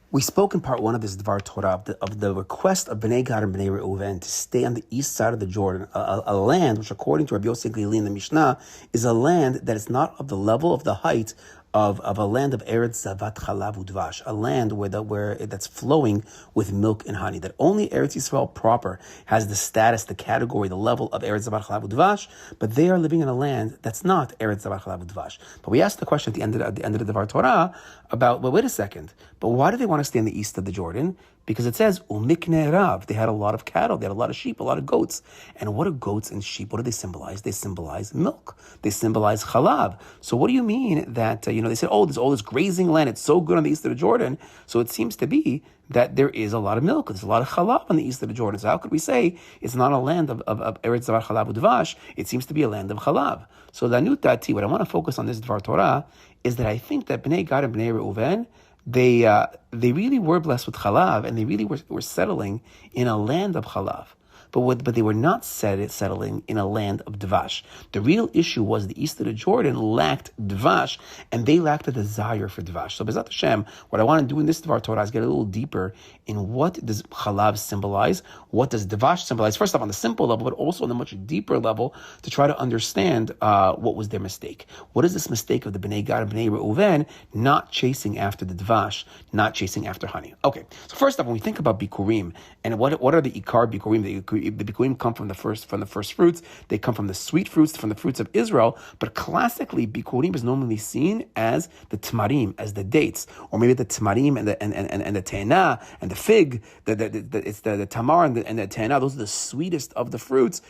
We spoke in part one of this Dvar Torah of the request of Bnei Gad and Bnei Reuven to stay on the east side of the Jordan, a land which, according to Rabbi Yossi Glili in the Mishnah, is a land that is not of the level of the height of a land of eretz, zavat, halav, udevash, a land where that's flowing with milk and honey. That only Eretz Yisrael proper has the status, the category, the level of eretz, zavat, halav, udevash, but they are living in a land that's not eretz, zavat, halav, udevash. But we asked the question at the end of the Dvar Torah about, well, wait a second, but why do they want to stay in the east of the Jordan? Because it says, umikne rav, they had a lot of cattle, they had a lot of sheep, a lot of goats. And what do goats and sheep, what do they symbolize? They symbolize milk. They symbolize halav. So what do you mean that, they said, there's all this grazing land, it's so good on the east of the Jordan. So it seems to be that there is a lot of milk, there's a lot of halav on the east of the Jordan. So how could we say it's not a land of eretz, zavar, halav, udevash? It seems to be a land of halav. So lanut dati, what I want to focus on this Dvar Torah is that I think that Bnei Gad and Bnei Reuven, they really were blessed with halav, and they really were settling in a land of halav. But they were not settling in a land of udevash. The real issue was the east of the Jordan lacked udevash, and they lacked a desire for udevash. So B'ezrat Hashem, what I want to do in this Dvar Torah is get a little deeper in what does halav symbolize, what does udevash symbolize, first off on the simple level, but also on the much deeper level to try to understand what was their mistake. What is this mistake of the Bnei Gad and Bnei Reuven not chasing after the udevash, not chasing after honey? Okay, so first off, when we think about bikurim, and what are the ikar bikurim? The bikurim come from the first fruits. They come from the sweet fruits, from the fruits of Israel. But classically, bikurim is normally seen as the tamarim, as the dates, or maybe the tamarim and the te'ena and the fig. It's the tamar and the te'ena. Those are the sweetest of the fruits.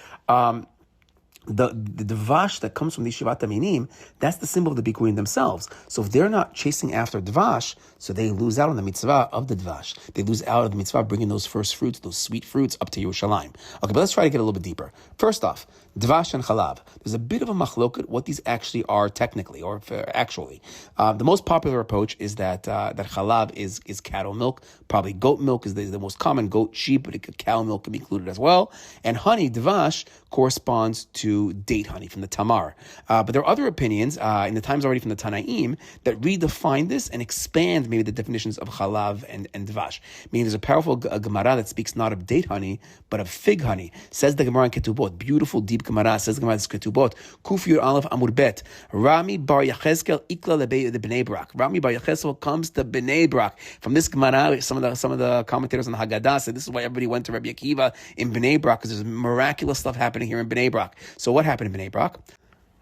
The udevash that comes from the Shivat Aminim, that's the symbol of the bikurim themselves. So if they're not chasing after udevash, so they lose out on the mitzvah of the udevash. They lose out on the mitzvah of bringing those first fruits, those sweet fruits, up to Yerushalayim. Okay, but let's try to get a little bit deeper. First off, udevash and halav. There's a bit of a machloket what these actually are technically, or actually. The most popular approach is that halav is cattle milk. Probably goat milk is the most common, goat, sheep, but cow milk can be included as well. And honey, udevash, corresponds to date honey from the tamar. But there are other opinions in the times already from the Tanaim that redefine this and expand maybe the definitions of halav and udevash. Meaning there's a powerful Gemara that speaks not of date honey, but of fig honey. Says the Gemara in Ketubot, beautiful deep Gemara, says the Gemara in Ketubot, Kuf Yud Aleph Amud Bet, Rami Bar Yechezkel Ikla Lebei the Bnei Brak. Rami Bar Yechezkel comes to Bnei Brak. From this Gemara, some of the commentators on the Haggadah said this is why everybody went to Rabbi Akiva in Bnei Brak, because there's miraculous stuff happening here in Bnei Brak. So what happened in Bnei Brak?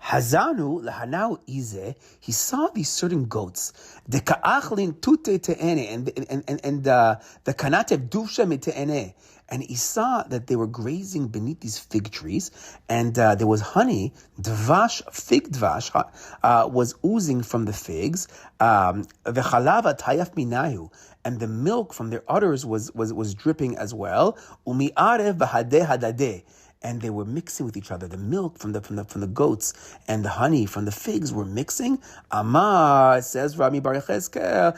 Hazanu lahanau ize. He saw these certain goats. The ka'achlin tute te'ene and the kanatev duvsha mite'ene. And he saw that they were grazing beneath these fig trees, and there was honey, dvash, fig dvash, was oozing from the figs. The chalava tayaf minayu, and the milk from their udders was dripping as well. Umi arev bahadeh hadadeh. And they were mixing with each other. The milk from the goats and the honey from the figs were mixing. Amar, says Rami Bar Yechezkel,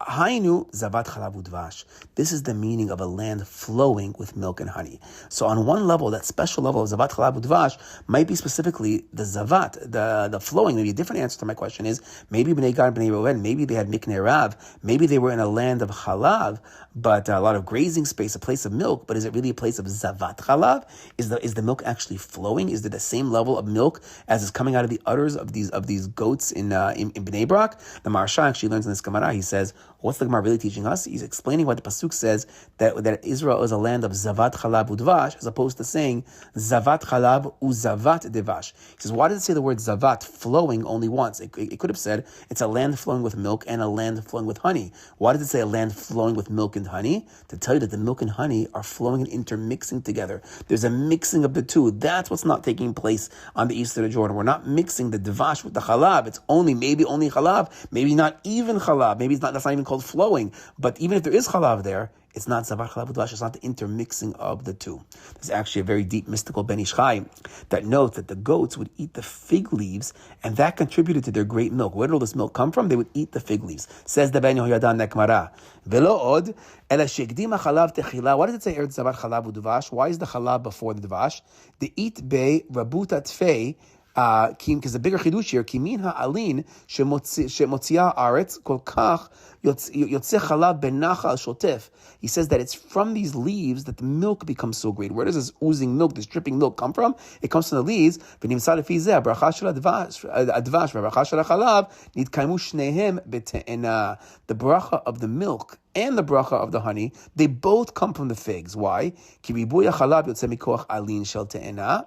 Hainu zavat halav udevash. This is the meaning of a land flowing with milk and honey. So on one level, that special level of zavat halav udevash might be specifically the zavat, the flowing. Maybe a different answer to my question is maybe Bnei Gad and Bnei Reuven, maybe they had miknei rav, maybe they were in a land of halav, but a lot of grazing space, a place of milk. But is it really a place of zavat halav? Is the milk actually flowing? Is it the same level of milk as is coming out of the udders of these goats in Bnei Brak? The Maharsha actually learns in this Gemara. He says, what's the Gemara really teaching us? He's explaining what the pasuk says that Israel is a land of zavat halav udvash, as opposed to saying zavat halav uzavat devash. He says, why does it say the word zavat, flowing, only once? It could have said it's a land flowing with milk and a land flowing with honey. Why does it say a land flowing with milk and honey? To tell you that the milk and honey are flowing and intermixing together. There's a mixing of the two. That's what's not taking place on the east of the Jordan. We're not mixing the devash with the halav. It's maybe only halav, maybe not even halav. Maybe that's not even called flowing. But even if there is halav there, it's not zavat halav udevash. It's not the intermixing of the two. There's actually a very deep mystical Ben Ish Chai that notes that the goats would eat the fig leaves, and that contributed to their great milk. Where did all this milk come from? They would eat the fig leaves. Says the Ben Yehoyada Nekmara. Velo od ela shegdim halav techila. Why does it say eretz zavat halav udevash? Why is the halav before the devash? The eat be rabuta tfei Because the bigger chidush here, kimin ha'alin shemotzia aretz kol kach yotzeh chalav benachal shotef. He says that it's from these leaves that the milk becomes so great. Where does this oozing milk, this dripping milk come from? It comes from the leaves. V'nimsa lefi zeh bracha shel udevash v'bracha shel halav nitkaimu shnehem b'te'ena. The bracha of the milk and the bracha of the honey, they both come from the figs. Why? Ki ribuy halav yotzeh mikoach alin shel te'ena.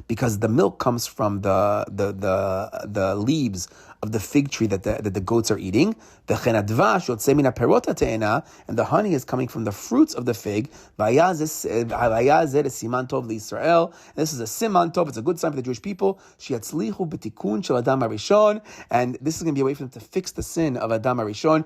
Because the milk comes from the leaves of the fig tree that the goats are eating. And the honey is coming from the fruits of the fig. This is a siman tov. It's a good sign for the Jewish people. And this is going to be a way for them to fix the sin of Adam Harishon.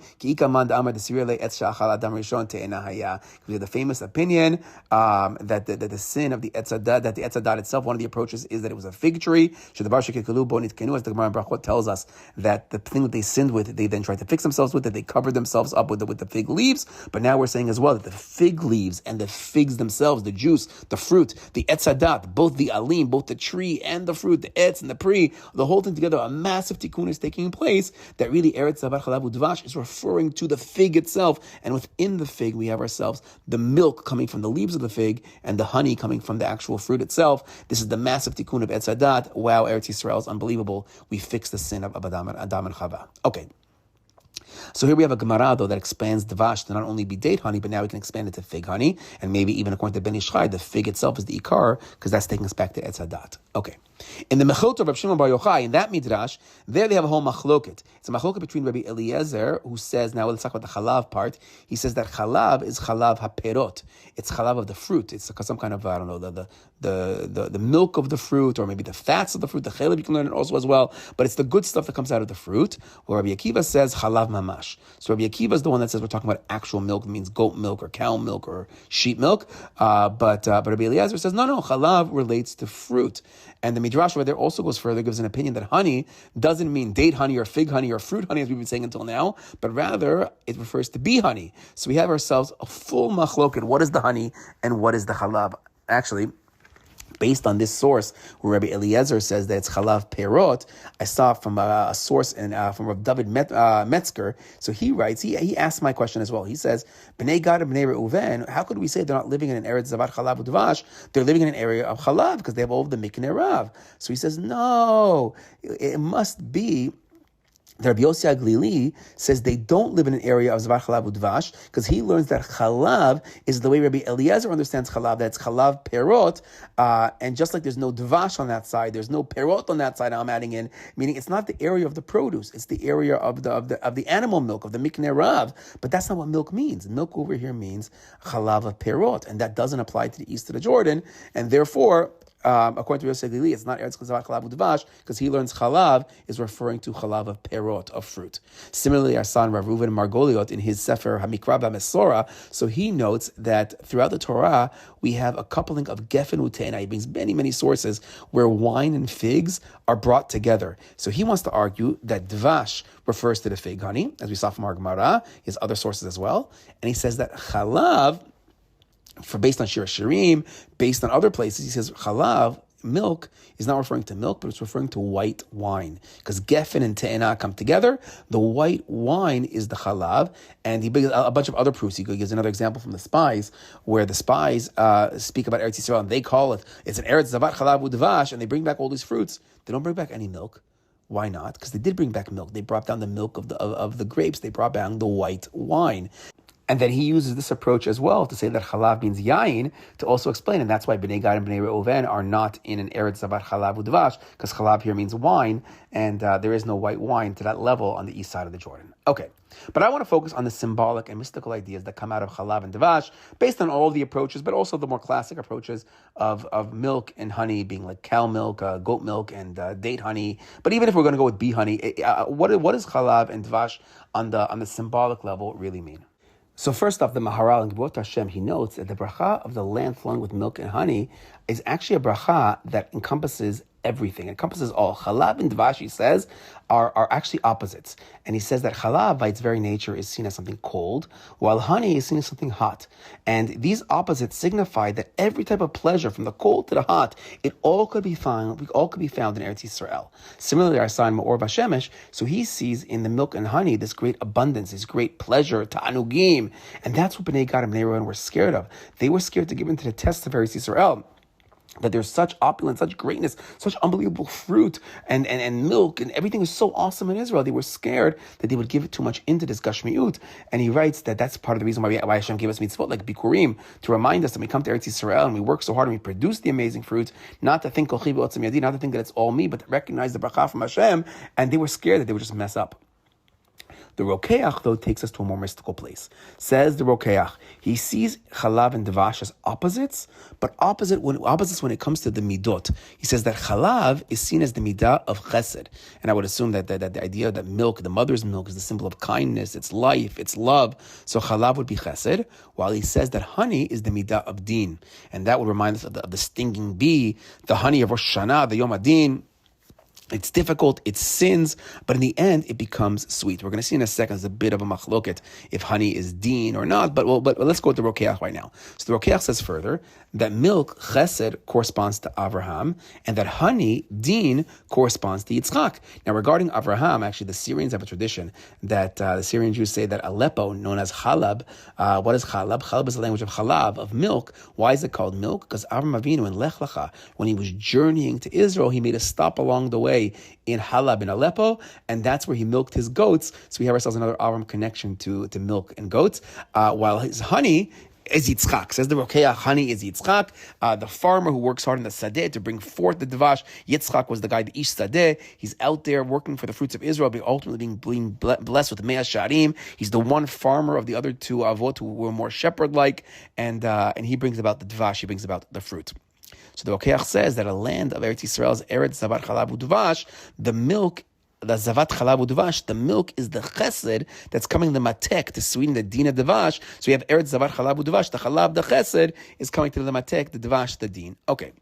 We have the famous opinion that the sin of the etzadat, that the etzadat itself, one of the approaches is that it was a fig tree. As the Gemara in Brachot tells us, that the thing that they sinned with, they then tried to fix themselves with it. They covered themselves up with the fig leaves. But now we're saying as well that the fig leaves and the figs themselves, the juice, the fruit, the etzadat, both the alim, both the tree and the fruit, the etz and the pri, the whole thing together, a massive tikkun is taking place. That really eretz, zavat, halav, udevash is referring to the fig itself. And within the fig, we have ourselves the milk coming from the leaves of the fig and the honey coming from the actual fruit itself. This is the massive tikkun of etzadat. Wow, Eretz Yisrael is unbelievable. We fixed the sin of Adam and Chava. Okay. So here we have a Gemara, though, that expands dvash to not only be date honey, but now we can expand it to fig honey. And maybe even according to Ben Ish Chai, the fig itself is the ikar, because that's taking us back to etzadat. Okay. In the Mechilot of Rav Shimon Bar Yochai, in that midrash, there they have a whole machloket. It's a machloket between Rabbi Eliezer, who says, now let's talk about the halav part. He says that halav is halav haperot. It's halav of the fruit. It's some kind of, I don't know, the milk of the fruit, or maybe the fats of the fruit. The chalev, you can learn it also as well. But it's the good stuff that comes out of the fruit. Where Rabbi Akiva says halav mamash. So Rabbi Akiva is the one that says we're talking about actual milk, means goat milk or cow milk or sheep milk. But Rabbi Eliezer says, no, halav relates to fruit. And the Midrash over there also goes further, gives an opinion that honey doesn't mean date honey or fig honey or fruit honey, as we've been saying until now, but rather it refers to bee honey. So we have ourselves a full machloket. What is the honey and what is the halav? Actually, based on this source where Rabbi Eliezer says that it's halav perot, I saw from a source from Rav David Metzger. So he writes, he asked my question as well. He says, Bnei Gad and Bnei Reuven, how could we say they're not living in an eretz zavat halav udevash? They're living in an area of halav because they have all of the miknei rav. So he says, no, it must be. The Rabbi Yossi Aglili says they don't live in an area of zavat halav udevash because he learns that halav is the way Rabbi Eliezer understands halav, that it's halav perot, and just like there's no dvash on that side, there's no perot on that side. I'm adding in, meaning it's not the area of the produce, it's the area of the animal milk, of the miknei rav. But that's not what milk means. Milk over here means halav of perot, and that doesn't apply to the east of the Jordan, and therefore, according to Yosef Glili, it's not eretz zavat halav udevash because he learns halav is referring to halav of perot, of fruit. Similarly, our son Rav Reuven Margoliot in his Sefer Hamikra B'Mesora, so he notes that throughout the Torah we have a coupling of gefen uteina. He brings many sources where wine and figs are brought together. So he wants to argue that dvash refers to the fig honey, as we saw from our Gemara. He has other sources as well, and he says that halav, based on Shir Shirim, based on other places, he says chalav, milk, is not referring to milk, but it's referring to white wine. Because gefen and te'ena come together. The white wine is the chalav, and he brings a bunch of other proofs. He gives another example from the spies, where the spies speak about Eretz Yisrael, and they call it's an Eretz zavat halav udevash, and they bring back all these fruits. They don't bring back any milk. Why not? Because they did bring back milk. They brought down the milk of the grapes. They brought down the white wine. And then he uses this approach as well to say that halav means yain, to also explain, and that's why Bnei Gad and Bnei Reuven are not in an eretz zavat halav udevash, because halav here means wine, and there is no white wine to that level on the east side of the Jordan. Okay, but I want to focus on the symbolic and mystical ideas that come out of halav and devash, based on all the approaches, but also the more classic approaches of milk and honey being like cow milk, goat milk, and date honey. But even if we're going to go with bee honey, what does halav and devash on the symbolic level really mean? So first off, the Maharal in Gebot Hashem, he notes that the bracha of the land flowing with milk and honey is actually a bracha that encompasses everything. It encompasses all. Halav and dvash, he says, are actually opposites. And he says that halav, by its very nature, is seen as something cold, while honey is seen as something hot. And these opposites signify that every type of pleasure, from the cold to the hot, it all could be found in Eretz Yisrael. Similarly, our son Ma'or Bashemesh, so he sees in the milk and honey this great abundance, this great pleasure, ta'anugim. And that's what Bnei Gad and Bnei Reuven were scared of. They were scared to give in to the test of Eretz Yisrael, that there's such opulence, such greatness, such unbelievable fruit and milk, and everything is so awesome in Israel. They were scared that they would give it too much into this gashmiut. And he writes that that's part of the reason why Hashem gave us mitzvot like bikurim, to remind us that we come to Eretz Yisrael and we work so hard and we produce the amazing fruits, not to think not to think that it's all me, but to recognize the bracha from Hashem. And they were scared that they would just mess up. The Rokeach, though, takes us to a more mystical place. Says the Rokeach, he sees halav and devash as opposites, but opposites when it comes to the midot. He says that halav is seen as the midah of chesed. And I would assume that the idea that milk, the mother's milk, is the symbol of kindness, it's life, it's love. So halav would be chesed, while he says that honey is the midah of din. And that would remind us of the stinging bee, the honey of Rosh Hashanah, the Yom Adin. It's difficult, it sins, but in the end, it becomes sweet. We're going to see in a second, there's a bit of a machloket if honey is din or not, but let's go to the Rokeach right now. So the Rokeach says further that milk, chesed, corresponds to Avraham, and that honey, din, corresponds to Yitzchak. Now, regarding Avraham, actually, the Syrians have a tradition that the Syrian Jews say that Aleppo, known as Halab, what is Halab? Halab is the language of halav, of milk. Why is it called milk? Because Avram Avinu in Lech Lecha, when he was journeying to Israel, he made a stop along the way in Halab in Aleppo, and that's where he milked his goats. So we have ourselves another Avram connection to milk and goats, while his honey is Yitzchak. Says the Rokeach, honey is Yitzchak, the farmer who works hard in the Sadeh to bring forth the devash. Yitzchak was the guy, the Ish Sadeh. He's out there working for the fruits of Israel, but ultimately being blessed with Mea Sharim. He's the one farmer of the other two Avot who were more shepherd-like, and he brings about the devash, he brings about the fruit. So the Rokeach says that a land of Eretz Yisrael's eretz, zavat, halav, udevash, the milk, the zavat, halav, udevash, the milk is the chesed that's coming the matek to sweeten the din of devash. So we have eretz, zavat, halav, udevash, the halav, the chesed is coming to the matek, the devash, the din. Okay.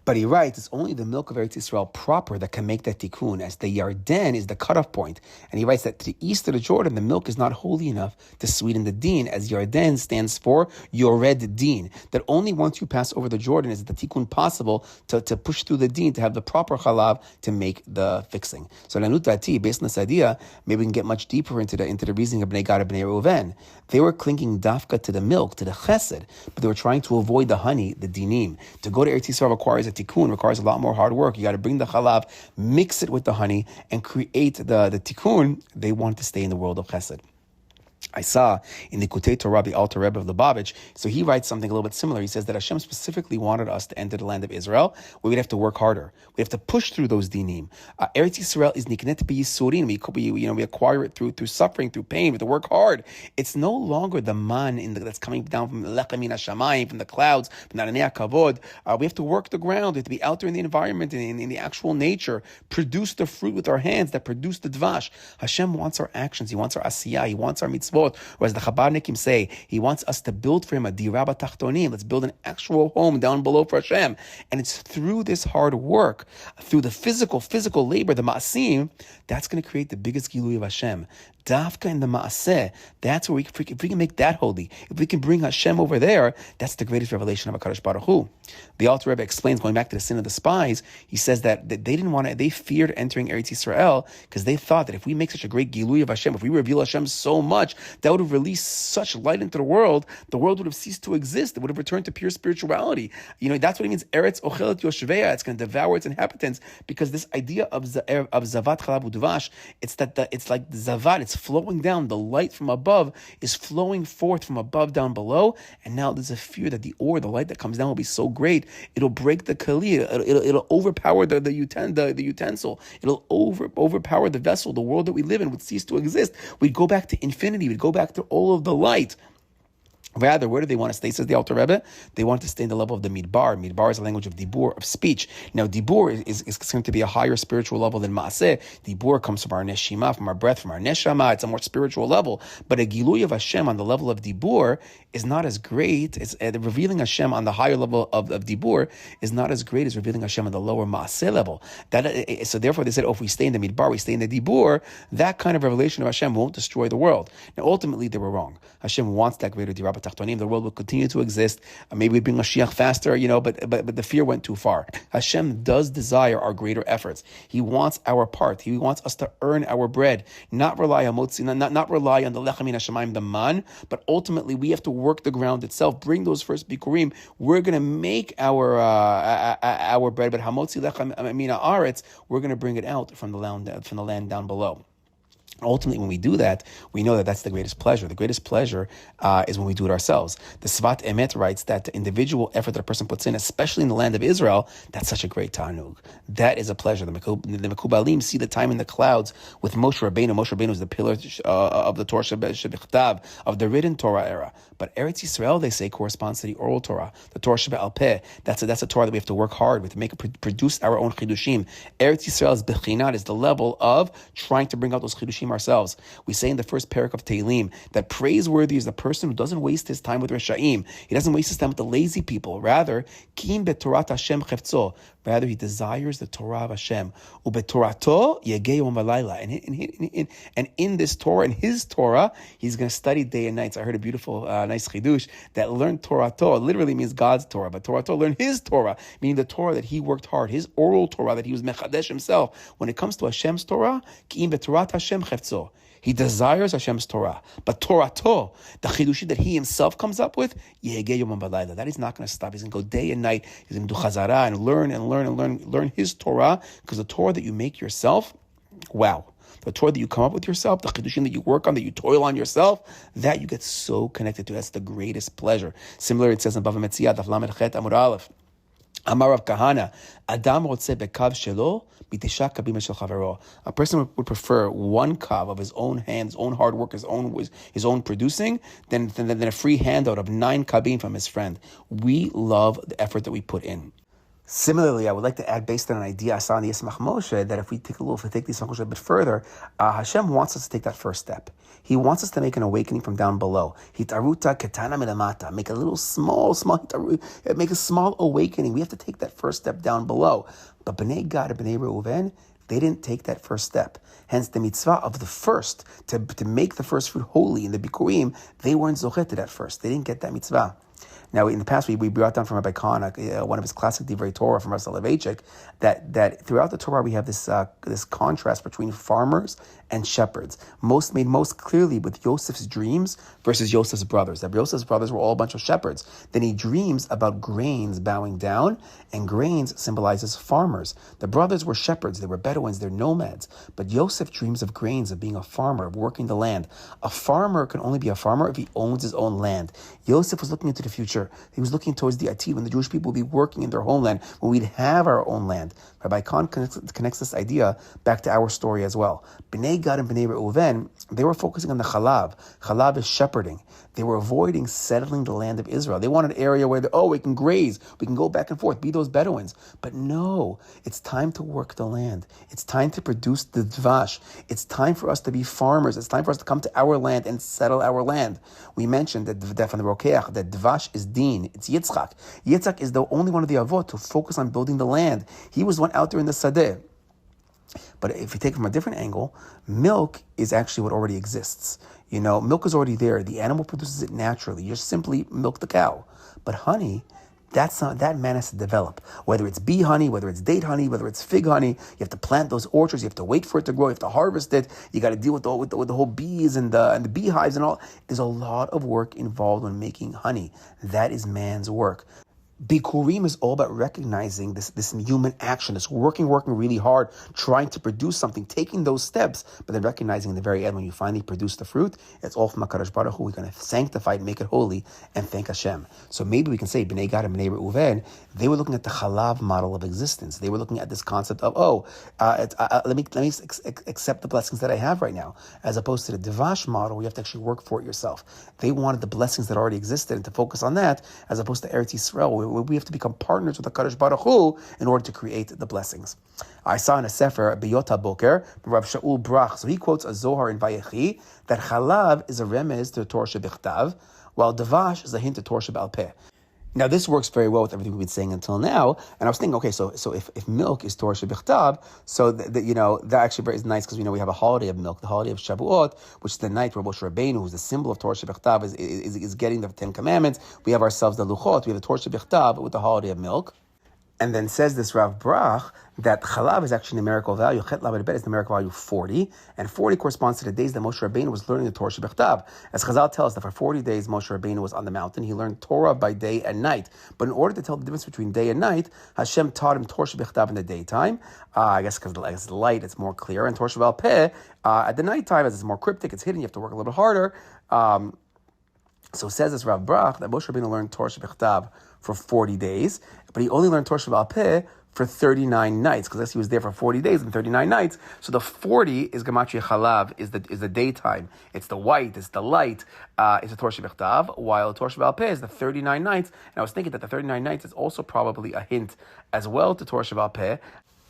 But he writes, it's only the milk of Eretz Yisrael proper that can make that tikkun, as the Yarden is the cutoff point. And he writes that to the east of the Jordan, the milk is not holy enough to sweeten the din, as Yarden stands for Yored Din. That only once you pass over the Jordan is the tikkun possible to push through the din, to have the proper halav to make the fixing. So Lanutati, based on this idea, maybe we can get much deeper into the reasoning of Bnei Gad and Bnei Reuven. They were clinging dafka to the milk, to the chesed, but they were trying to avoid the honey, the dinim. To go to Eretz Yisrael requires a tikkun, requires a lot more hard work. You got to bring the halav, mix it with the honey, and create the tikkun. They wanted to stay in the world of chesed. I saw in the Kutei Torah, the Alter Rebbe of Lubavitch, so he writes something a little bit similar. He says that Hashem specifically wanted us to enter the land of Israel, where we'd have to work harder. We have to push through those dinim. Eretz Yisrael is niknet b'yisurin. We acquire it through suffering, through pain. We have to work hard. It's no longer the man that's coming down from lechem min hashamayim, from the clouds, from the anei kavod. We have to work the ground. We have to be out there in the environment, in the actual nature, produce the fruit with our hands that produce the dvash. Hashem wants our actions. He wants our asiyah. He wants our mitzvot. Or as the Chabadnikim say, he wants us to build for him a diraba tachtonim. Let's build an actual home down below for Hashem. And it's through this hard work, through the physical labor, the ma'asim, that's going to create the biggest gilui of Hashem. Dafka in the ma'aseh, that's where if we can make that holy, if we can bring Hashem over there, that's the greatest revelation of HaKadosh Baruch Hu. The Alter Rebbe explains, going back to the sin of the spies, he says that they feared entering Eretz Yisrael because they thought that if we make such a great gilui of Hashem, if we reveal Hashem so much, that would have released such light into the world would have ceased to exist. It would have returned to pure spirituality. That's what it means, Eretz Ochelet Yoshveya, it's going to devour its inhabitants, because this idea of zavat, halav, udevash, it's like the zavat, it's flowing down. The light from above is flowing forth from above down below, and now there's a fear that the light that comes down will be so great, it'll break the kali, it'll overpower the utensil, it'll overpower the vessel. The world that we live in would cease to exist. We'd go back to infinity, we'd go back to all of the light. Rather, where do they want to stay, says the Alter Rebbe? They want to stay in the level of the midbar. Midbar is a language of dibur, of speech. Now, dibur is going to be a higher spiritual level than maaseh. Dibur comes from our neshima, from our breath, from our neshama. It's a more spiritual level. But a gilui of Hashem on the level of dibur is not as great. It's revealing Hashem on the higher level of dibur is not as great as revealing Hashem on the lower maaseh level. So therefore, they said, if we stay in the midbar, we stay in the dibur, that kind of revelation of Hashem won't destroy the world. Now, ultimately, they were wrong. Hashem wants that greater dirabah tachtonim. The world will continue to exist. Maybe we'd bring Mashiach faster, but the fear went too far. Hashem does desire our greater efforts. He wants our part. He wants us to earn our bread, not rely on motzi, not rely on the lechem min hashamayim, the man, but ultimately we have to work the ground itself. Bring those first bikurim. We're going to make our bread, but hamotzi lechem min haaretz, we're going to bring it out from the land down below. Ultimately, when we do that, we know that that's the greatest pleasure. The greatest pleasure is when we do it ourselves. The Zavat Emet writes that the individual effort that a person puts in, especially in the land of Israel, that's such a great tanug. That is a pleasure. The Mekubalim see the time in the clouds with Moshe Rabbeinu. Moshe Rabbeinu is the pillar of the Torah Shebichtav, of the written Torah era. But Eretz Yisrael, they say, corresponds to the oral Torah, the Torah Shebe'al Peh. That's a Torah that we have to work hard with, to produce our own chidushim. Eretz Yisrael's bechinat is the level of trying to bring out those chidushim ourselves. We say in the first parak of Tehillim that praiseworthy is the person who doesn't waste his time with Reshaim. He doesn't waste his time with the lazy people. Rather, Kim betorat Hashem chefzo. Rather, he desires the Torah of Hashem. Ubetorato yegei yom v'layla. And in this Torah, in his Torah, he's going to study day and night. So I heard a beautiful, nice chidush that learn Torato literally means God's Torah, but Torato, learn his Torah, meaning the Torah that he worked hard, his oral Torah that he was mechadesh himself. When it comes to Hashem's Torah, Kim betorat Hashem chefzo. He desires Hashem's Torah. But Torato, the chidushi that he himself comes up with, that is not going to stop. He's going to go day and night. He's going to do chazara and learn his Torah, because the Torah that you make yourself, wow. The Torah that you come up with yourself, the chidushim that you work on, that you toil on yourself, that you get so connected to. That's the greatest pleasure. Similar, it says in Bava Metzia, Daf Lamed Chet Amud Aleph, Amar Rav Kahana, Adam rotze bekav shelo, b'tisha kabim shel chavero. A person would prefer one kav of his own hands, his own hard work, his own producing, than a free handout of 9 kabim from his friend. We love the effort that we put in. Similarly, I would like to add, based on an idea I saw in the Yismach Moshe, that if we take the Yismach Moshe a bit further, Hashem wants us to take that first step. He wants us to make an awakening from down below. Hitaruta ketana milamata. Make a little small, make a small awakening. We have to take that first step down below. But Bnei Gad and Bnei Reuven, they didn't take that first step. Hence, the mitzvah of the first, to make the first fruit holy in the Bikurim, they weren't zochet to that first. They didn't get that mitzvah. Now, in the past, we brought down from Rabbi Kahn, one of his classic Divrei Torah from Rav Soloveitchik, that throughout the Torah we have this contrast between farmers and shepherds, made most clearly with Yosef's dreams versus Yosef's brothers. That Yosef's brothers were all a bunch of shepherds. Then he dreams about grains bowing down, and grains symbolizes farmers. The brothers were shepherds, they were Bedouins, they're nomads. But Yosef dreams of grains, of being a farmer, of working the land. A farmer can only be a farmer if he owns his own land. Yosef was looking into the future. He was looking towards the Atid, when the Jewish people would be working in their homeland, when we'd have our own land. Rabbi Kahn connects this idea back to our story as well. Bnei Gad and Bnei Reuven, they were focusing on the halav. Halav is shepherding. They were avoiding settling the land of Israel. They wanted an area where, we can graze, we can go back and forth, be those Bedouins. But no, it's time to work the land. It's time to produce the udevash. It's time for us to be farmers. It's time for us to come to our land and settle our land. We mentioned that from the Rokeach, that udevash is Din. It's Yitzchak. Yitzchak is the only one of the Avot to focus on building the land. He was one out there in the Sadeh. But if you take it from a different angle, milk is actually what already exists. Milk is already there. The animal produces it naturally. You just simply milk the cow. But honey, that man has to develop. Whether it's bee honey, whether it's date honey, whether it's fig honey, you have to plant those orchards. You have to wait for it to grow. You have to harvest it. You got to deal with the whole bees and the beehives and all. There's a lot of work involved when making honey. That is man's work. Bikurim is all about recognizing this human action, this working really hard, trying to produce something, taking those steps, but then recognizing in the very end when you finally produce the fruit, it's all from HaKadosh Baruch Hu. We're going to sanctify it, make it holy, and thank Hashem. So maybe we can say Bnei Gad and Bnei Reuven, they were looking at the halav model of existence. They were looking at this concept of let me accept the blessings that I have right now, as opposed to the udevash model where you have to actually work for it yourself. They wanted the blessings that already existed and to focus on that, as opposed to Eretz Yisrael, where we have to become partners with the Kadosh Baruch Hu in order to create the blessings. I saw in a sefer, Biyot Boker, Rav Shaul Brach, so he quotes a Zohar in Vayechi, that halav is a remez to the Torah shebichtav, while udevash is a hint to Torah sheba'al peh. Now, this works very well with everything we've been saying until now. And I was thinking, okay, so if milk is Torah shebichtav, so that actually is nice because we know we have a holiday of milk, the holiday of Shavuot, which is the night where Moshe Rabbeinu, who's the symbol of Torah shebichtav, is getting the 10 Commandments. We have ourselves the Luchot, we have the Torah shebichtav with the holiday of milk. And then says this Rav Brach that halav is actually numerical value. Chet lamed bet is numerical value 40, and 40 corresponds to the days that Moshe Rabbeinu was learning the Torah shebichtav. As Chazal tells us that for 40 days Moshe Rabbeinu was on the mountain, he learned Torah by day and night. But in order to tell the difference between day and night, Hashem taught him Torah shebichtav in the daytime. I guess because it's light, it's more clear, and Torah sheba'al peh at the nighttime, as it's more cryptic, it's hidden, you have to work a little bit harder. So says this Rav Brach that Moshe Rabbeinu learned Torah shebichtav for 40 days, but he only learned Torah sheba'al peh for 39 nights, because he was there for 40 days and 39 nights. So the 40 is Gematria Chalav, is the daytime. It's the white, it's the light, it's the Torah shebichtav, while Torah sheba'al peh is the 39 nights. And I was thinking that the 39 nights is also probably a hint as well to Torah sheba'al peh,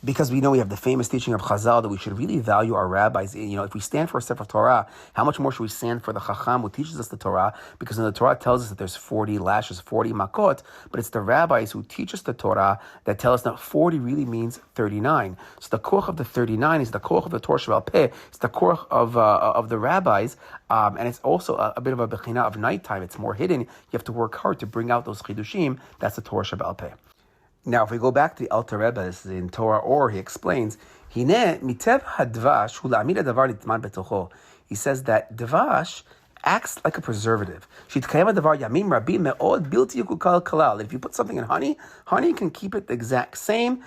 because we know we have the famous teaching of Chazal that we should really value our rabbis. If we stand for a Sefer Torah, how much more should we stand for the Chacham who teaches us the Torah? Because the Torah tells us that there's 40 lashes, 40 makot, but it's the rabbis who teach us the Torah that tell us that 40 really means 39. So the koch of the 39 is the koch of the Torah sheba'al peh. It's the koch of the rabbis, and it's also a bit of a bechina of nighttime. It's more hidden. You have to work hard to bring out those chidushim. That's the Torah sheba'al peh. Now, if we go back to the Alter Rebbe, this is in Torah Or, he explains, Hine mitev hadvash hu la'amid hadavar nitman betocho. He says that udevash acts like a preservative. Shitkayem hadavar yamim rabim me'od bilti yukukal kalal. If you put something in honey, honey can keep it the exact same.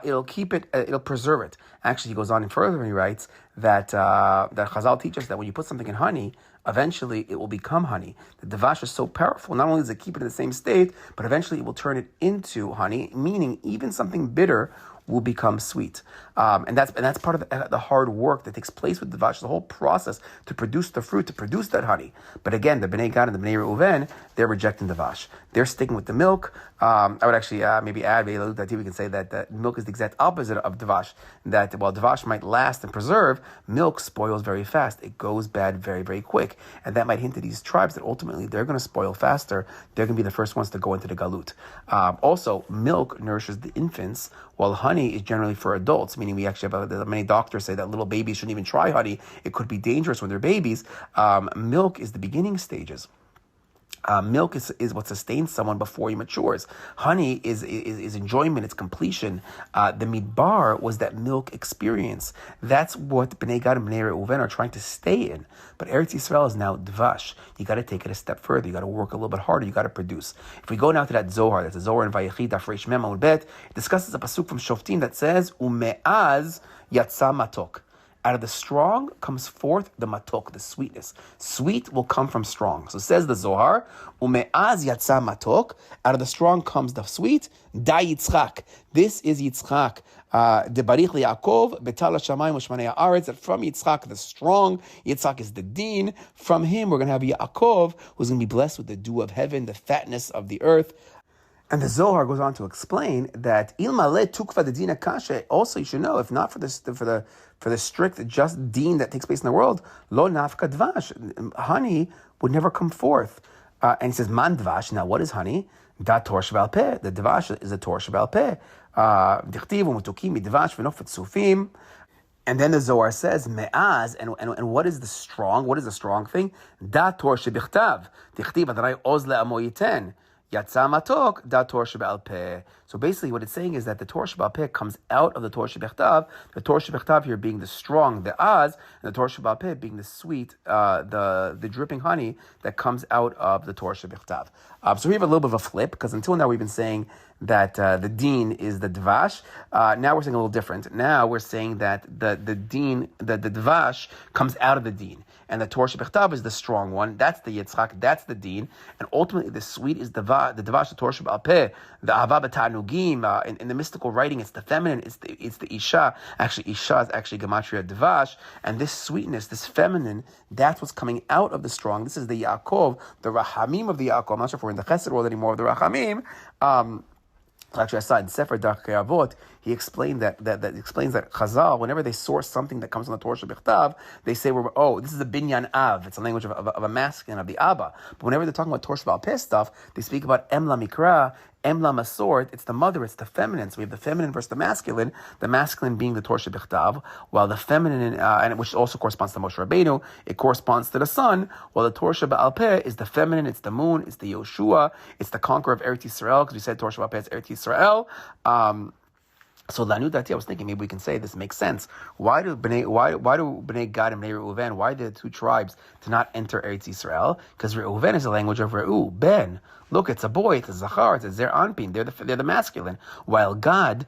It'll preserve it. Actually, he goes on further and he writes that Chazal teaches that when you put something in honey, eventually it will become honey. The udevash is so powerful, not only does it keep it in the same state, but eventually it will turn it into honey, meaning even something bitter will become sweet. And that's part of the hard work that takes place with udevash, the whole process to produce the fruit, to produce that honey. But again, the Bnei Gad and the Bnei Reuven, they're rejecting udevash. They're sticking with the milk. I would actually maybe add, we can say that milk is the exact opposite of udevash. That while udevash might last and preserve, milk spoils very fast. It goes bad very, very quick. And that might hint to these tribes that ultimately they're going to spoil faster. They're going to be the first ones to go into the galut. Also, milk nourishes the infants, while honey is generally for adults, meaning we actually have many doctors say that little babies shouldn't even try honey. It could be dangerous when they're babies. Milk is the beginning stages. Milk is what sustains someone before he matures. Honey is enjoyment, it's completion. The midbar was that milk experience. That's what Bnei Gad and Bnei Reuven are trying to stay in. But Eretz Yisrael is now udevash. You got to take it a step further. You got to work a little bit harder. You got to produce. If we go now to that Zohar, that's a Zohar in Vayechi, Daf Reish Mem Amud Bet, it discusses a pasuk from Shoftim that says, Ume'az yatsa matok. Out of the strong comes forth the matok, the sweetness. Sweet will come from strong. So says the Zohar, Ume'az yatsa matok. Out of the strong comes the sweet. Da Yitzchak. This is Yitzchak. Debarich liYaakov betal hashamayim u'shmanei haaretz. That from Yitzchak, the strong, Yitzchak is the din. From him, we're going to have Yaakov, who's going to be blessed with the dew of heaven, the fatness of the earth. And the Zohar goes on to explain that ilmale tukva the dina kashe. Also, you should know, if not for the strict just deen that takes place in the world, lo nafka dvash, honey would never come forth. And he says man dvash. Now, what is honey? Da Torah sheba'al peh. The dvash is the Torah sheba'al peh. Dichtiv u'mutukim midvash v'nofet sufim. And then the Zohar says, me'az, and what is the strong? What is the strong thing? Da Torah shebichtav. Dichtiv Adonai oz le'amo yiten. Yatsa matok da Torah sheba'al peh. So basically what it's saying is that the Torah sheba'al peh comes out of the Torah shebechtav, the Torah shebechtav here being the strong, the az, and the Torah sheba'al peh being the sweet, the dripping honey that comes out of the Torah shebechtav. So we have a little bit of a flip, because until now we've been saying that the din is the udevash. Now we're saying a little different. Now we're saying that the din, the udevash comes out of the din. And the Torah shebechtav is the strong one. That's the yitzchak. That's the din. And ultimately, the sweet is the udevash, the Torah sheba'al peh, the ahava b'ta'anugim. In the mystical writing, it's the feminine. It's the isha. Actually, isha is actually gematria udevash. And this sweetness, this feminine, that's what's coming out of the strong. This is the Yaakov, the rahamim of the Yaakov. I'm not sure if we're in the chesed world anymore of the rahamim. Actually, aside in Sefer Darkei Avot, he explained that explains that Chazal, whenever they source something that comes from the Torah Shebechtav, they say, "Oh, this is a binyan av." It's a language of a masculine, of the Abba. But whenever they're talking about Torah Sheba'al Peh stuff, they speak about Emla Mikra, Emla Masort. It's the mother, it's the feminine. So we have the feminine versus the masculine being the Torah Shebechtav, while the feminine, and which also corresponds to Moshe Rabbeinu, it corresponds to the sun, while the Torah Sheba'al Peh is the feminine, it's the moon, it's the Yoshua, it's the conqueror of Eretz Yisrael, because we said Torah Sheba'al Peh is Eretz Yisrael. So Lanu Dati, I was thinking maybe we can say this makes sense. Why do Bnei Gad and Bnei Reuven, why did the two tribes to not enter Eretz Yisrael? Because Reuven is the language of Reu, Ben. Look, it's a boy, it's a zachar, it's a zer anpin. They're the masculine. While God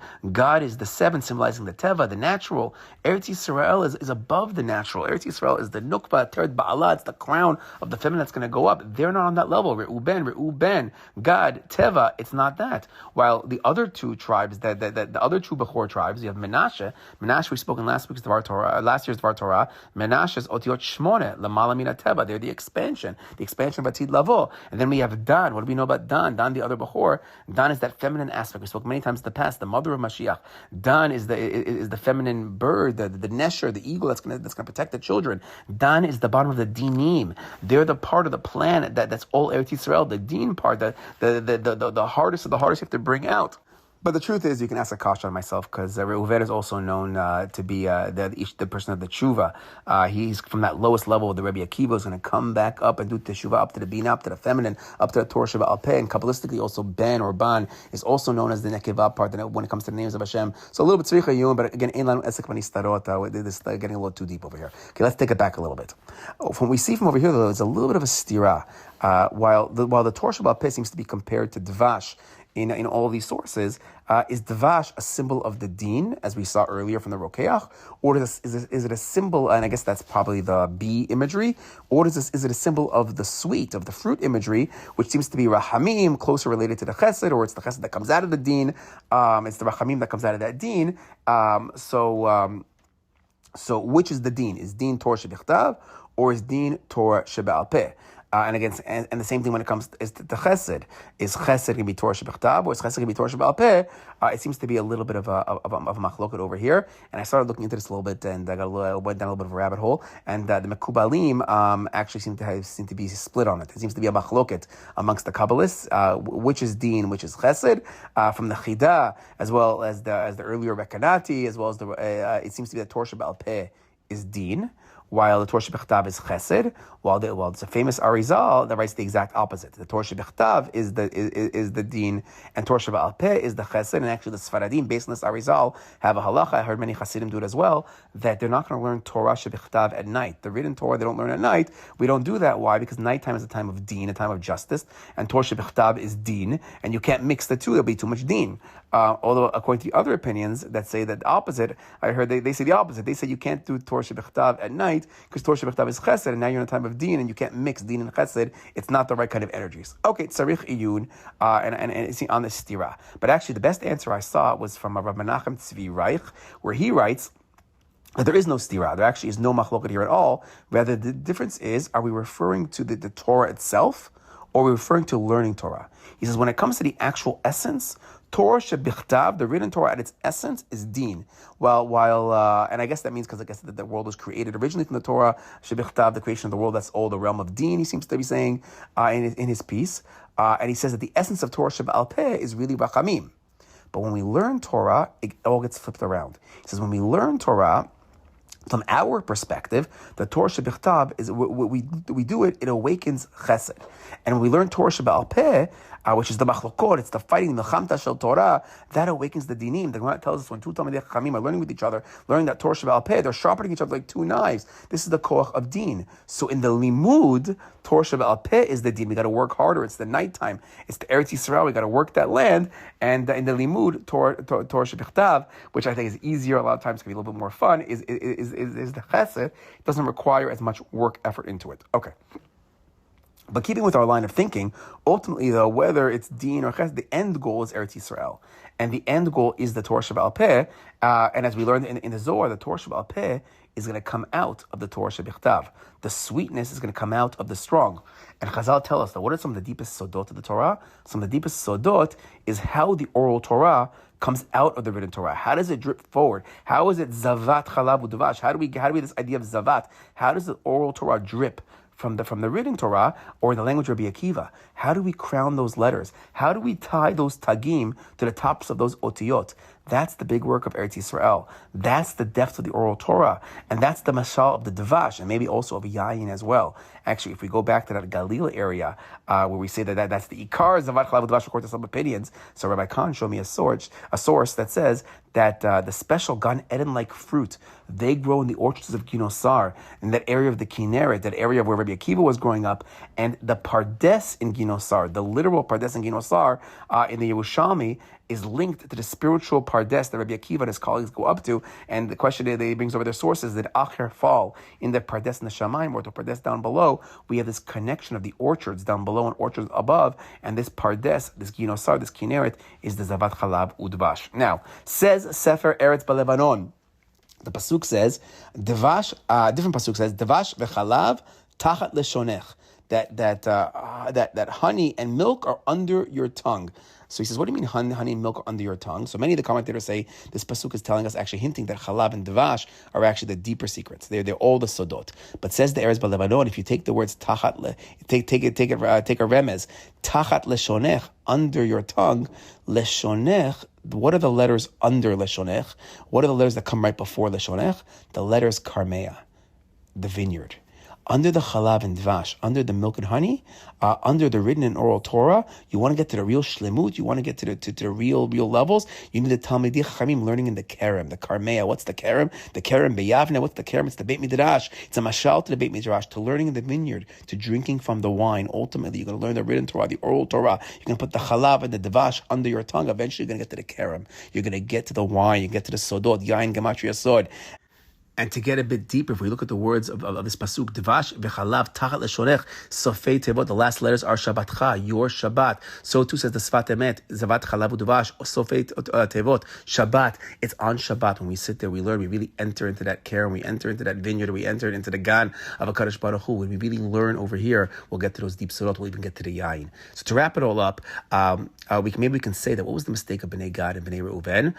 is the seven, symbolizing the teva, the natural. Eretz Yisrael is above the natural. Eretz Yisrael is the nukba, teret ba'ala. It's the crown of the feminine that's going to go up. They're not on that level. Reuben, God, teva. It's not that. While the other two tribes, the other two Bechor tribes, you have Menashe. Menashe we spoke in last year's Dvar Torah. Menashe is otiot shmone, lamala mina teva. They're the expansion of Atid Lavo. And then we have Dan. What do we know about Dan? Dan, the other Bechor. Dan is that feminine aspect. We spoke many times in the past. The mother of Mashiach. Dan is the feminine bird, the nesher, the eagle that's gonna protect the children. Dan is the bottom of the dinim. They're the part of the plan that's all Eretz Yisrael. The din part, the hardest of the hardest you have to bring out. But the truth is, you can ask a kasha on myself, because Reuven is also known to be the person of the tshuva. He's from that lowest level. The Rebbe Akiva is going to come back up and do teshuva up to the bina, up to the feminine, up to the Torah Sheba'al Peh. And Kabbalistically, also Ben or Ban is also known as the nekeva part when it comes to the names of Hashem. So a little bit tzricha yun, but again, ein lanu esek b'nistarot. This is getting a little too deep over here. Okay, let's take it back a little bit. From what we see from over here, though, it's a little bit of a stira. While the Torah Sheba'al Peh seems to be compared to udevash, in all these sources, is udevash a symbol of the din, as we saw earlier from the Rokeach, or is it a symbol, and I guess that's probably the bee imagery, or is it a symbol of the sweet, of the fruit imagery, which seems to be rahamim, closer related to the chesed, or it's the chesed that comes out of the din, it's the rahamim that comes out of that din. So which is the din? Is din Torah Shebechtav, or is din Torah Sheba'al Peh? And again, and the same thing when it comes to chesed. Is chesed going to be Torah Shebechtav, or is chesed going to be Torah Sheba'al Peh? It seems to be a little bit of a machloket over here. And I started looking into this a little bit, and I went down a little bit of a rabbit hole. And the Mekubalim actually seem to be split on it. It seems to be a machloket amongst the Kabbalists, which is din, which is chesed, from the Chida, as well as the earlier Rekanati, as well as it seems to be that Torah Sheba'al Peh is din, while the Torah Shebechtav is chesed, while it's a famous Arizal that writes the exact opposite. The Torah Shebechtav is the din, and Torah Sheba'al Peh is the chesed. And actually, the Sfaradim, based on this Arizal, have a halacha. I heard many Hasidim do it as well, that they're not going to learn Torah Shebechtav at night. The written Torah they don't learn at night. We don't do that. Why? Because nighttime is a time of din, a time of justice, and Torah Shebechtav is din, and you can't mix the two. There'll be too much din. Although, according to the other opinions that say that the opposite, I heard they say the opposite. They say you can't do Torah Shebechtav at night because Torah Shebechtav is chesed, and now you're in a time of din, and you can't mix din and chesed. It's not the right kind of energies. Okay, tzarich iyun, and it's on the stira. But actually, the best answer I saw was from Rav Menachem Tzvi Reich, where he writes that there is no stira. There actually is no machloket here at all. Rather, the difference is, are we referring to the Torah itself, or are we referring to learning Torah? He says, when it comes to the actual essence, Torah Shebichtav, the written Torah at its essence, is din. And I guess that means because I guess that the world was created originally from the Torah Shebichtav, the creation of the world, that's all the realm of din, he seems to be saying in his piece. And he says that the essence of Torah Sheba'al Peh is really rachamim. But when we learn Torah, it all gets flipped around. He says when we learn Torah, from our perspective, the Torah Shebichtav is we do it awakens chesed, and when we learn Torah Sheba'al Peh, which is the machlokot, it's the fighting, the chamta shel Torah, that awakens the dinim. The Gemara tells us when two Talmidei Chachamim are learning with each other, learning that Torah Sheba'al Peh, they're sharpening each other like two knives. This is the koach of din. So in the limud, Torah Sheba'al Peh is the din. We got to work harder. It's the nighttime. It's the Eretz Yisrael. We got to work that land. And in the limud, Torah Shebichtav, which I think is easier, a lot of times can be a little bit more fun, is the chesed. It doesn't require as much work effort into it. Okay. But keeping with our line of thinking, ultimately, though, whether it's din or chesed, the end goal is Eretz Yisrael. And the end goal is the Torah Sheba'al Peh. And as we learned in the Zohar, the Torah Sheba'al Peh is going to come out of the Torah Shebichtav. The sweetness is going to come out of the strong. And Chazal tell us that what are some of the deepest sodot of the Torah? Some of the deepest sodot is how the oral Torah comes out of the written Torah. How does it drip forward? How is it zavat, halav, udevash? How do we this idea of zavat? How does the oral Torah drip from the written Torah, or in the language of Rabbi Akiva? How do we crown those letters? How do we tie those tagim to the tops of those otiyot? That's the big work of Eretz Yisrael. That's the depth of the oral Torah. And that's the mashal of the udevash, and maybe also of yayin as well. Actually, if we go back to that Galil area, where we say that's the ikar, zavat, halav, udevash, according to some opinions. So Rabbi Khan showed me a source that says that the special Gan Eden-like fruit, they grow in the orchards of Ginosar, in that area of the Kinneret, that area where Rabbi Akiva was growing up, and the Pardes in Ginosar, the literal Pardes in Ginosar, in the Yerushalmi, is linked to the spiritual Pardes that Rabbi Akiva and his colleagues go up to. And the question that he brings over their sources, that Acher fall in the Pardes in the Shamayim, or the Pardes down below, we have this connection of the orchards down below and orchards above, and this Pardes, this Ginosar, this Kinneret, is the Zavat Chalav Udevash. Now, says Sefer Eretz Balevanon, the pasuk says, "Devash." Different pasuk says, "Devash v'chalav tachat leshonech." That honey and milk are under your tongue. So he says, what do you mean honey and milk are under your tongue? So many of the commentators say this pasuk is telling us, actually hinting that halav and devash are actually the deeper secrets. They're all the sodot. But says the Eretz Balevanon, if you take the words tachat, take a remez, tachat leshonech, under your tongue, leshonech. What are the letters under leshonech? What are the letters that come right before leshonech? The letters karmea, the vineyard. Under the halav and dvash, under the milk and honey, under the written and oral Torah, you want to get to the real shlemut, you want to get to the real levels, you need the Talmidei Chachamim learning in the kerem, the karmea. What's the kerem? The kerem beyavne. What's the kerem? It's the Beit Midrash. It's a mashal to the Beit Midrash, to learning in the vineyard, to drinking from the wine. Ultimately, you're going to learn the written Torah, the oral Torah. You're going to put the halav and the dvash under your tongue. Eventually, you're going to get to the kerem. You're going to get to the wine. You get to the sodot, yain, gematria, sod. And to get a bit deeper, if we look at the words of this pasuk, Devash v'chalav tachat leshonech, sofei tevot, the last letters are Shabbatcha, your Shabbat. So too says the Sfat Emet, Zavat chalav udevash, sofei tevot, Shabbat. It's on Shabbat. When we sit there, we learn, we really enter into that care, we enter into that vineyard, we enter into the Gan of HaKadosh Baruch Hu. When we really learn over here, we'll get to those deep sodot, we'll even get to the yayin. So to wrap it all up, maybe we can say that what was the mistake of Bnei Gad and Bnei Reuven?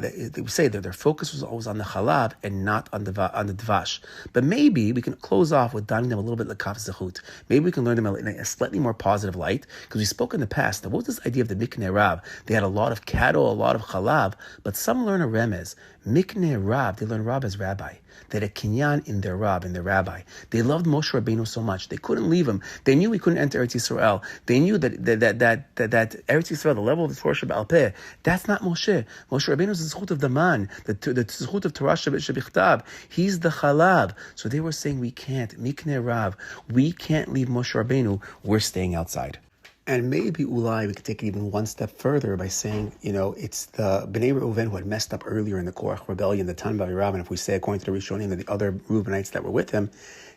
They say that their focus was always on the chalav and not on the dvash. But maybe we can close off with donning them a little bit like kaf zechut. Maybe we can learn them in a slightly more positive light, because we spoke in the past that what was this idea of the mikneh rav? They had a lot of cattle, a lot of chalav, but some learn a remez. Mikneh rav, they learn Rav as rabbi. They had a kinyan in their Rav, in their rabbi. They loved Moshe Rabbeinu so much. They couldn't leave him. They knew he couldn't enter Eretz Yisrael. They knew that Eretz Yisrael, the level of the Torah Sheba'al Peh, that's not Moshe. Moshe Rabbeinu is the zechut of the man, the zechut of Torah Shebichtav. He's the chalav. So they were saying, we can't. Mikneh Rav. We can't leave Moshe Rabbeinu. We're staying outside. And maybe Ulai, we could take it even one step further by saying, it's the Bnei Reuven who had messed up earlier in the Korach rebellion, the Tan Bavirav, and if we say according to the Rishonim that the other Reubenites that were with him,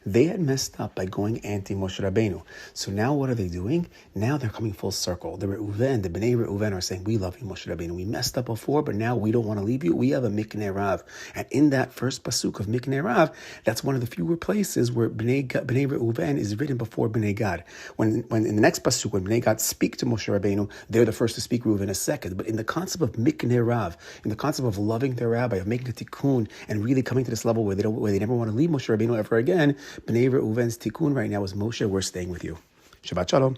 they had messed up by going anti-Moshe Rabbeinu. So now what are they doing? Now they're coming full circle. The Reuven, the Bnei Reuven are saying, we love you, Moshe Rabbeinu. We messed up before, but now we don't want to leave you. We have a Mikneh Rav. And in that first pasuk of Mikneh Rav, that's one of the fewer places where Bnei Reuven is written before Bnei Gad. When in the next pasuk, when Bnei Gad speak to Moshe Rabbeinu, they're the first to speak, Reuven is second. But in the concept of Mikneh Rav, in the concept of loving their rabbi, of making a tikkun, and really coming to this level where they never want to leave Moshe Rabbeinu ever again, Bnei Reuven's tikkun right now is Moshe, we're staying with you. Shabbat Shalom.